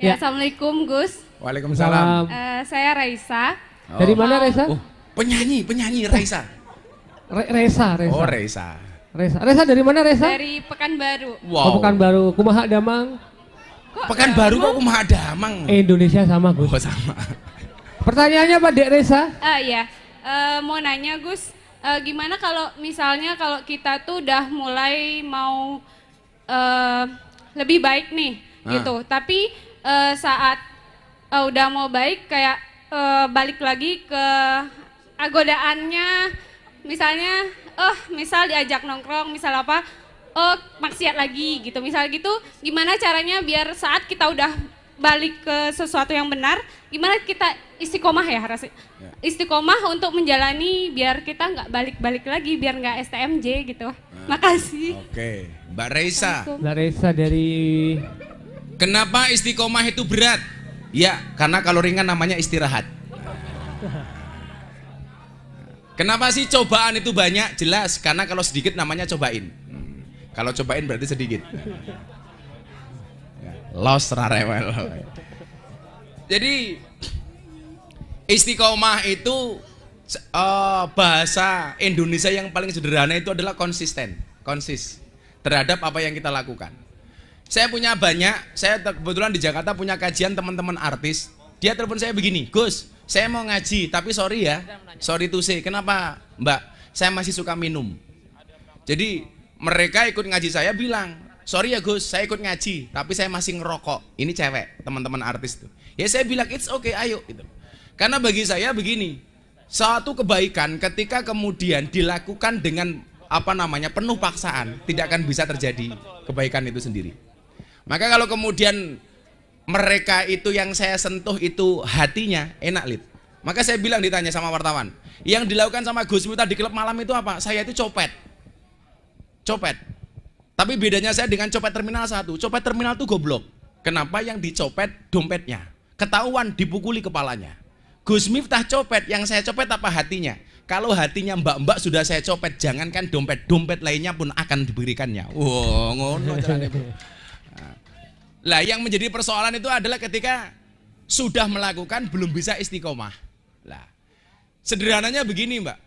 Ya, Ya. Assalamualaikum Gus. Waalaikumsalam. Saya Raisa. Dari mana Reza? Oh, penyanyi Raisa. Reza. Oh, Raisa. Reza dari mana Reza? Dari Pekanbaru. Wow. Oh, Pekanbaru. Kumaha Damang. Pekanbaru kok kumaha Damang. Indonesia sama Gus. Oh, sama. Pertanyaannya Pak Dek Reza? Ya, mau nanya Gus, gimana kalau misalnya kalau kita tuh udah mulai mau lebih baik nih, gitu. Tapi saat udah mau baik kayak balik lagi ke godaannya, misalnya, misal diajak nongkrong, misal apa, maksiat lagi gitu, misal gitu, gimana caranya biar saat kita udah balik ke sesuatu yang benar, gimana kita istiqomah ya, istiqomah untuk menjalani biar kita nggak balik-balik lagi, biar nggak STMJ gitu. Makasih. Oke, Mbak Raisa. Mbak Reza dari Kenapa istiqomah itu berat? Ya, karena kalau ringan namanya istirahat. Kenapa sih cobaan itu banyak? Jelas, karena kalau sedikit namanya cobain. Kalau cobain berarti sedikit. Los rarewel. Jadi istiqomah itu bahasa Indonesia yang paling sederhana itu adalah konsisten, konsis terhadap apa yang kita lakukan. Saya punya saya kebetulan di Jakarta punya kajian teman-teman artis. Dia telepon saya begini, Gus, saya mau ngaji, tapi sorry ya, sorry to say, kenapa Mbak? Saya masih suka minum. Jadi mereka ikut ngaji saya bilang, sorry ya Gus, saya ikut ngaji, tapi saya masih ngerokok. Ini cewek, teman-teman artis tuh. Ya saya bilang, it's okay, ayo. Gitu. Karena bagi saya begini, suatu kebaikan ketika kemudian dilakukan dengan penuh paksaan, tidak akan bisa terjadi kebaikan itu sendiri. Maka kalau kemudian mereka itu yang saya sentuh itu hatinya enak lid. Maka saya bilang, ditanya sama wartawan, yang dilakukan sama Gus Miftah di klub malam itu apa? Saya itu copet. Tapi bedanya saya dengan copet terminal 1. Copet terminal itu goblok. Kenapa? Yang dicopet dompetnya. Ketahuan dipukuli kepalanya. Gus Miftah copet, yang saya copet apa hatinya? Kalau hatinya mbak-mbak sudah saya copet, jangankan dompet lainnya pun akan diberikannya. Wow, ngono caranya. Lah yang menjadi persoalan itu adalah ketika sudah melakukan belum bisa istiqomah. Lah, sederhananya begini Mbak.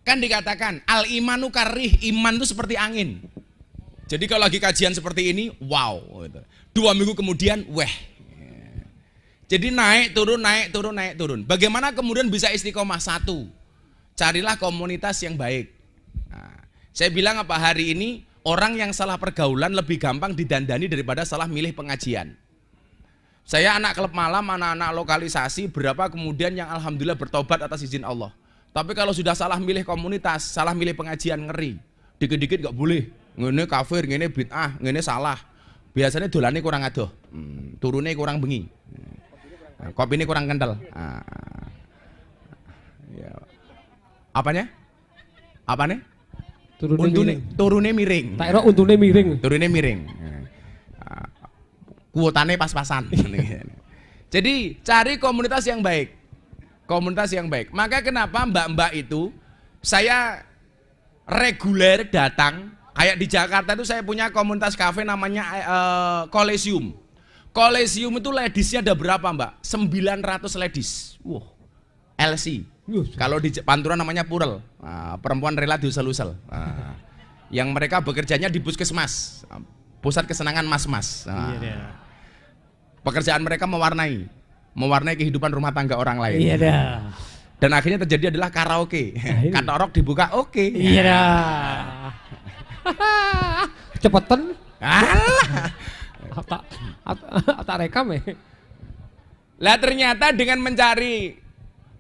Kan dikatakan al-imanu karih, iman itu seperti angin. Jadi kalau lagi kajian seperti ini, wow. 2 minggu kemudian, weh. Jadi naik turun. Bagaimana kemudian bisa istiqomah? 1, carilah komunitas yang baik. Nah, saya bilang hari ini orang yang salah pergaulan lebih gampang didandani daripada salah milih pengajian. Saya anak klub malam, anak-anak lokalisasi, berapa kemudian yang alhamdulillah bertobat atas izin Allah. Tapi kalau sudah salah milih komunitas, salah milih pengajian, ngeri. Dikit-dikit gak boleh. Ngene kafir, ngene bid'ah, ngene salah. Biasanya dolane kurang adoh, turunnya kurang bengi, kopi ini kurang kental. Apanya? Turune miring. tak kira untune miring. Turune miring. Kuotane pas-pasan. Jadi cari komunitas yang baik. Maka kenapa mbak-mbak itu saya reguler datang. Kayak di Jakarta itu saya punya komunitas kafe namanya Kolesium. Kolesium itu ladiesnya ada berapa Mbak? 900 ladies. Wow. LC. Kalau di Pantura namanya Purel. Perempuan rela diusel-usel. Yang mereka bekerjanya di puskesmas, pusat kesenangan mas-mas. Pekerjaan mereka mewarnai kehidupan rumah tangga orang lain. Iya dah. Dan akhirnya terjadi adalah karaoke. Kata rok dibuka oke. Iya dah. Cepetan. Alah. Tak rekam ya. Lah ternyata dengan mencari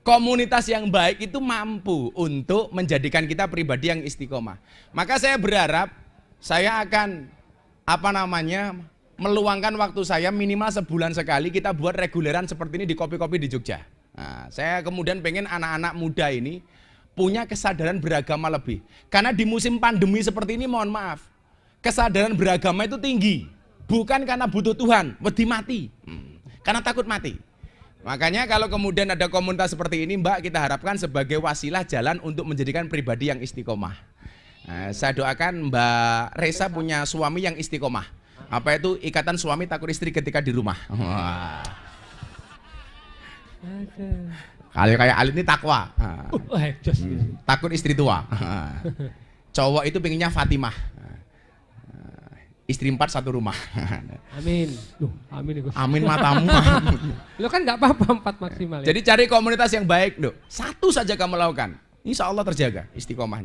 komunitas yang baik itu mampu untuk menjadikan kita pribadi yang istiqomah. Maka saya berharap saya akan meluangkan waktu saya minimal sebulan sekali kita buat reguleran seperti ini di kopi-kopi di Jogja. Nah, saya kemudian pengen anak-anak muda ini punya kesadaran beragama lebih. Karena di musim pandemi seperti ini mohon maaf, kesadaran beragama itu tinggi. Bukan karena butuh Tuhan, wedi mati. Karena takut mati. Makanya kalau kemudian ada komunitas seperti ini Mbak, kita harapkan sebagai wasilah jalan untuk menjadikan pribadi yang istiqomah. Nah, saya doakan Mbak Reza punya suami yang istiqomah. Apa itu ikatan suami takut istri ketika di rumah? Wah. Kalau kayak Alit ini takwa. Jos. Takut istri tua. Cowok itu pengennya Fatimah. Istri 4 satu rumah. Amin. Loh, amin ya Gus. Amin matamu. Lo kan nggak apa-apa 4 maksimal ya. Jadi cari komunitas yang baik, Dok. Satu saja kamu lakukan. Insya Allah terjaga istiqomahnya.